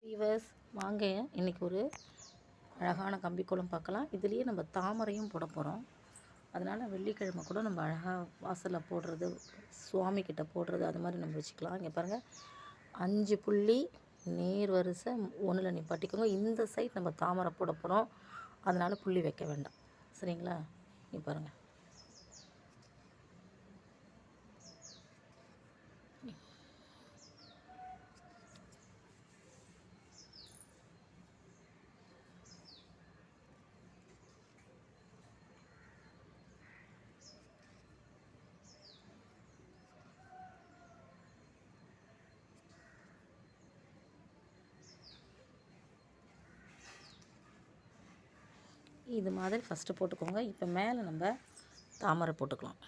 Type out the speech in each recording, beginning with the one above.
Viewers வாங்க, இன்றைக்கி ஒரு அழகான கம்பிக்கோலம் பார்க்கலாம். இதுலேயே நம்ம தாமரையும் போட போகிறோம். அதனால் வெள்ளிக்கிழமை கூட நம்ம அழகாக வாசலில் போடுறது, சுவாமிக்கிட்ட போடுறது, அது மாதிரி நம்ம வச்சுக்கலாம். இங்கே பாருங்கள், 5 புள்ளி நேர் வரிசை ஒன்றில் நிப்பாட்டிக்கோங்க. இந்த சைட் நம்ம தாமரை போட போகிறோம், அதனால் புள்ளி வைக்க வேண்டாம். சரிங்களா? இங்கே பாருங்கள், இது மாதிரி ஃபஸ்ட்டு போட்டுக்கோங்க. இப்போ மேலே நம்ம தாமரை போட்டுக்கலாம்.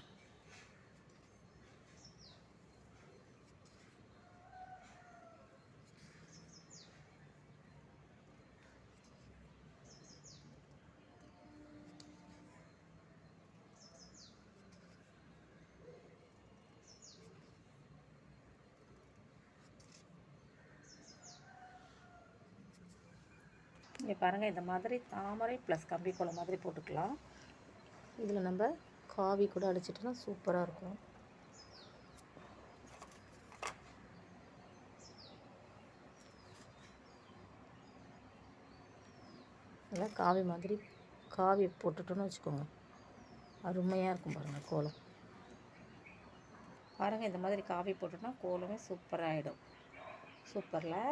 இங்கே பாருங்கள், இந்த மாதிரி தாமரை ப்ளஸ் கம்பிக்கோலம் மாதிரி போட்டுக்கலாம். இதில் நம்ம காவி கூட அடிச்சிட்டோன்னா சூப்பராக இருக்கும். நல்லா காவி மாதிரி காவி போட்டுட்டோன்னு வச்சுக்கோங்க, அருமையாக இருக்கும். பாருங்கள் கோலம், பாருங்கள், இந்த மாதிரி காவி போட்டோன்னா கோலமே சூப்பராகிடும். சூப்பரில்